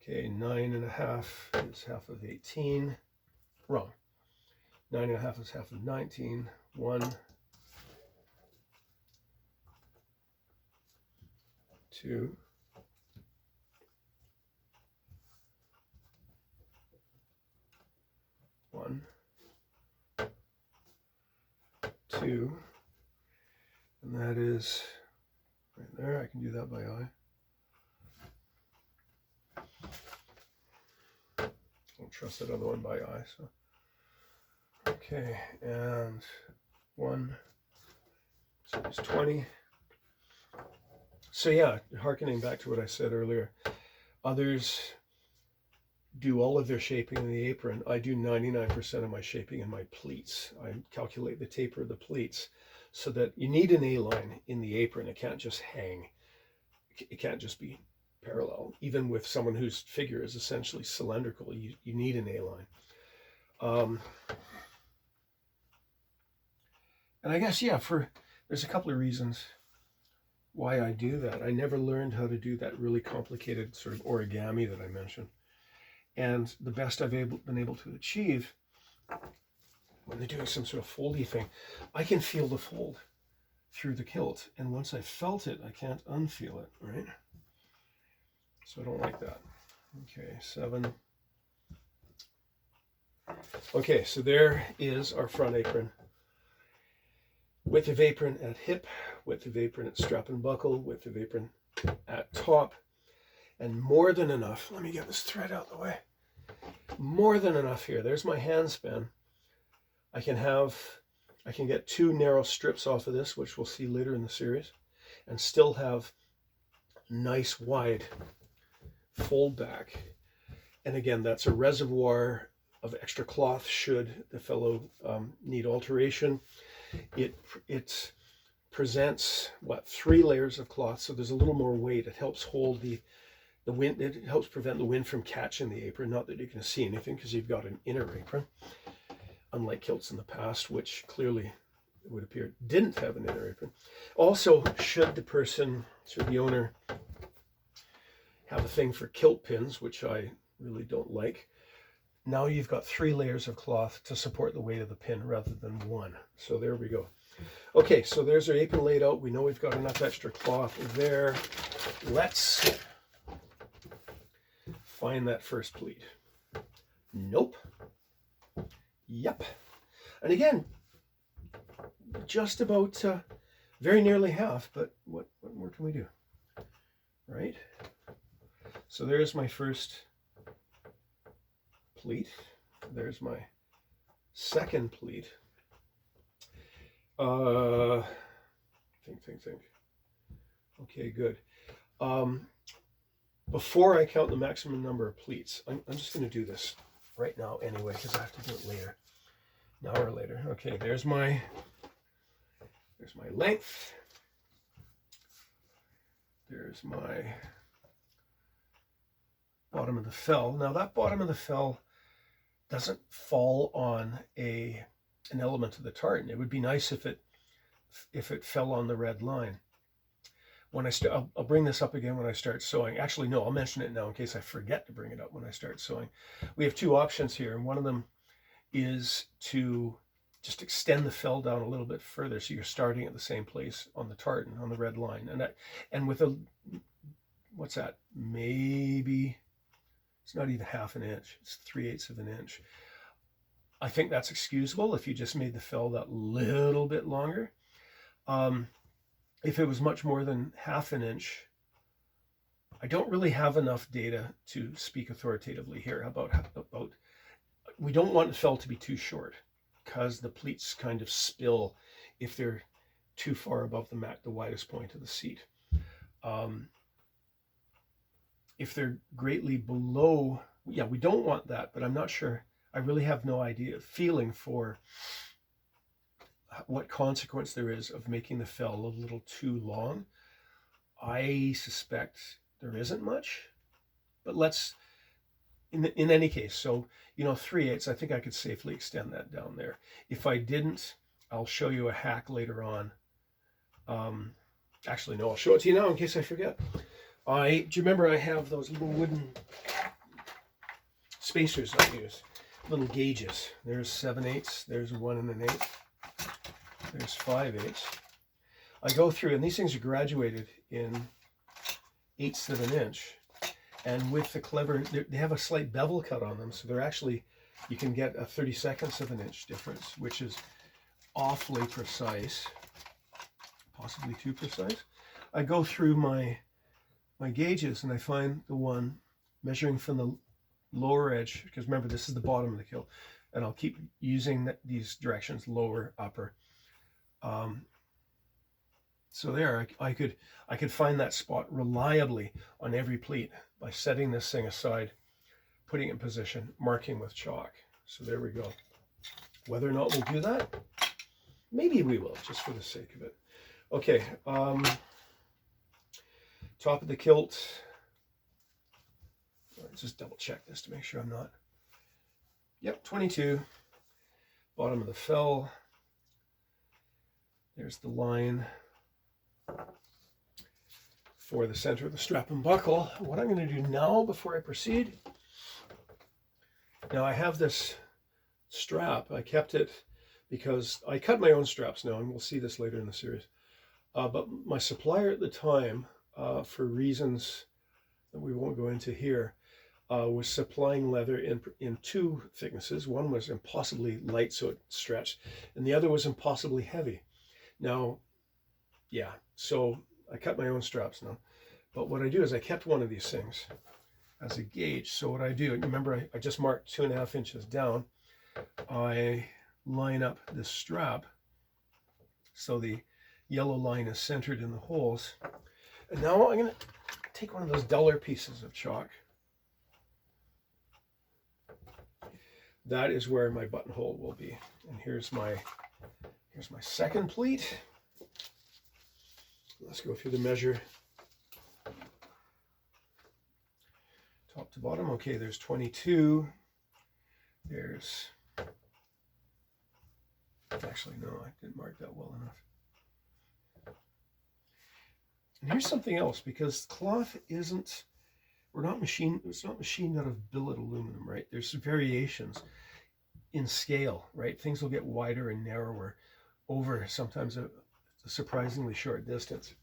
Okay, 9.5 is half of 18. Wrong. 9.5 is half of 19. 1, 2, 1, 2, and that is right there. I can do that by eye. Don't trust that other one by eye. So okay, and 1, so it's 20. So yeah, hearkening back to what I said earlier, others do all of their shaping in the apron. I do 99% of my shaping in my pleats. I calculate the taper of the pleats so that you need an A-line in the apron. It can't just hang. It can't just be parallel. Even with someone whose figure is essentially cylindrical, you need an A-line. And I guess, yeah, there's a couple of reasons why I do that. I never learned how to do that really complicated sort of origami that I mentioned. And the best I've been able to achieve when they're doing some sort of foldy thing, I can feel the fold through the kilt. And once I've felt it, I can't unfeel it, right? So I don't like that. Okay, 7. Okay, so there is our front apron. Width of apron at hip, width of apron at strap and buckle, width of apron at top, and more than enough. Let me get this thread out of the way. More than enough here. There's my hand span. I can get 2 narrow strips off of this, which we'll see later in the series, and still have nice wide fold back. And again, that's a reservoir of extra cloth should the fellow need alteration. It presents 3 layers of cloth, so there's a little more weight. It helps hold the wind. It helps prevent the wind from catching the apron. Not that you can see anything because you've got an inner apron, unlike kilts in the past, which clearly it would appear didn't have an inner apron. Also, should the person, should the owner have a thing for kilt pins, which I really don't like, now you've got 3 layers of cloth to support the weight of the pin rather than 1. So there we go. Okay, so there's our apron laid out. We know we've got enough extra cloth there. Let's find that first pleat. Nope. Yep. And again, just about very nearly half, but what more can we do? Right? So there's my first pleat. There's my second pleat. Think. Okay, good. Before I count the maximum number of pleats, I'm just going to do this right now anyway, because I have to do it later, an hour later. Okay, there's my length. There's my bottom of the fell. Now that bottom of the fell doesn't fall on an element of the tartan. It would be nice if it fell on the red line. When I'll bring this up again when I start sewing. Actually, no, I'll mention it now in case I forget to bring it up when I start sewing. We have two options here, and one of them is to just extend the fell down a little bit further, so you're starting at the same place on the tartan, on the red line, and with a, what's that? Maybe it's not even half an inch. It's 3/8 of an inch. I think that's excusable if you just made the fell that little bit longer. If it was much more than half an inch, I don't really have enough data to speak authoritatively here about we don't want the fell to be too short, because the pleats kind of spill if they're too far above the widest point of the seat. If they're greatly below, yeah, we don't want that, but I'm not sure. I really have no feeling for what consequence there is of making the fell a little too long. I suspect there isn't much, but let's, in any case, so, 3/8, I think I could safely extend that down there. If I didn't, I'll show you a hack later on. Actually, no, I'll show it to you now in case I forget. Do you remember I have those little wooden spacers I use, little gauges. There's 7/8, there's 1 1/8. There's 5/8. I go through, and these things are graduated in 1/8 of an inch. And with the clever, they have a slight bevel cut on them. So they're actually, you can get a 32/2 of an inch difference, which is awfully precise, possibly too precise. I go through my gauges and I find the one measuring from the lower edge, because remember, this is the bottom of the kilt. And I'll keep using these directions, lower, upper. So there, I could find that spot reliably on every pleat by setting this thing aside, putting it in position, marking with chalk. So there we go. Whether or not we'll do that, maybe we will, just for the sake of it. Okay, top of the kilt. Let's just double check this to make sure I'm not. Yep, 22. Bottom of the fell. There's the line for the center of the strap and buckle. What I'm going to do now before I proceed, now I have this strap. I kept it because I cut my own straps now, and we'll see this later in the series. But my supplier at the time, for reasons that we won't go into here, was supplying leather in two thicknesses. One was impossibly light, so it stretched, and the other was impossibly heavy. Now, yeah, so I cut my own straps now. But what I do is I kept one of these things as a gauge. So what I do, remember I just marked 2.5 inches down. I line up this strap so the yellow line is centered in the holes. And now I'm going to take one of those duller pieces of chalk. That is where my buttonhole will be. And here's my second pleat. Let's go through the measure. Top to bottom. Okay, there's 22. There's, actually no, I didn't mark that well enough. And here's something else, because cloth isn't, it's not machined out of billet aluminum, right? There's variations in scale, right? Things will get wider and narrower over sometimes a surprisingly short distance.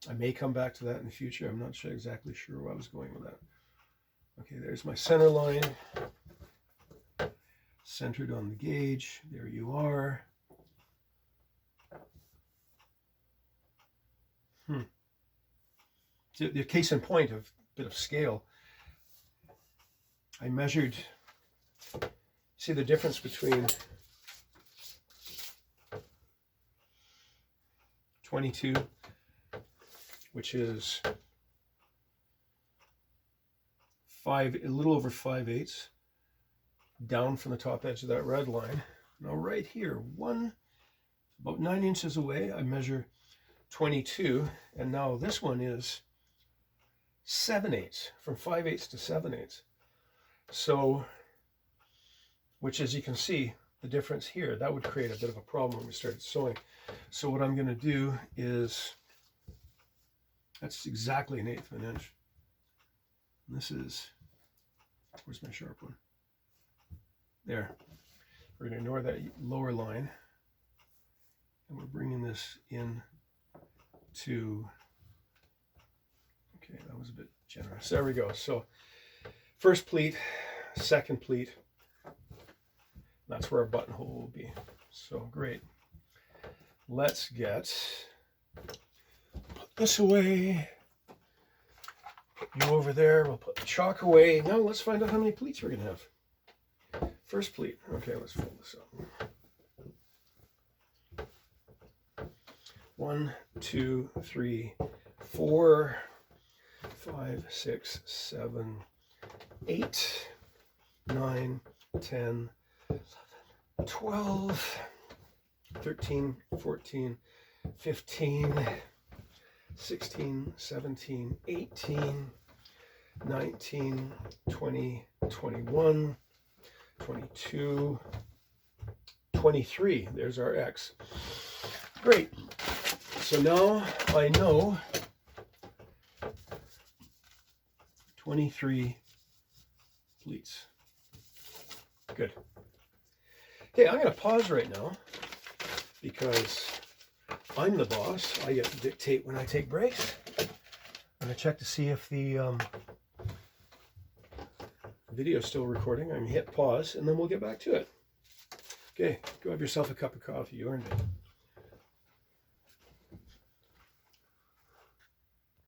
I may come back to that in the future. I'm not exactly sure where I was going with that. Okay, there's my center line, centered on the gauge. There you are. So the case in point of a bit of scale, I measured, see the difference between 22, which is a little over 5/8 down from the top edge of that red line. Now right here, about 9 inches away, I measure 22, and now this one is 7/8, from 5/8 to 7/8. So, which, as you can see, the difference here, that would create a bit of a problem when we started sewing. So what I'm going to do is, that's exactly 1/8 of an inch. And this is, where's my sharp one? There. We're going to ignore that lower line, and we're bringing this in to, okay, that was a bit generous. There we go. So first pleat, second pleat, that's where our buttonhole will be. So great. Let's put this away. Put you over there. We'll put the chalk away. Now let's find out how many pleats we're going to have. First pleat. Okay, let's fold this up. 1, 2, 3, 4, 5, 6, 7, 8, 9, 10, 12, 13, 14, 15, 16, 17, 18, 19, 20, 21, 22, 23. There's our X. Great. So now I know 23 pleats. Good. Okay, I'm going to pause right now because I'm the boss. I get to dictate when I take breaks. I'm going to check to see if the video is still recording. I'm going to hit pause and then we'll get back to it. Okay, go have yourself a cup of coffee. You earned it.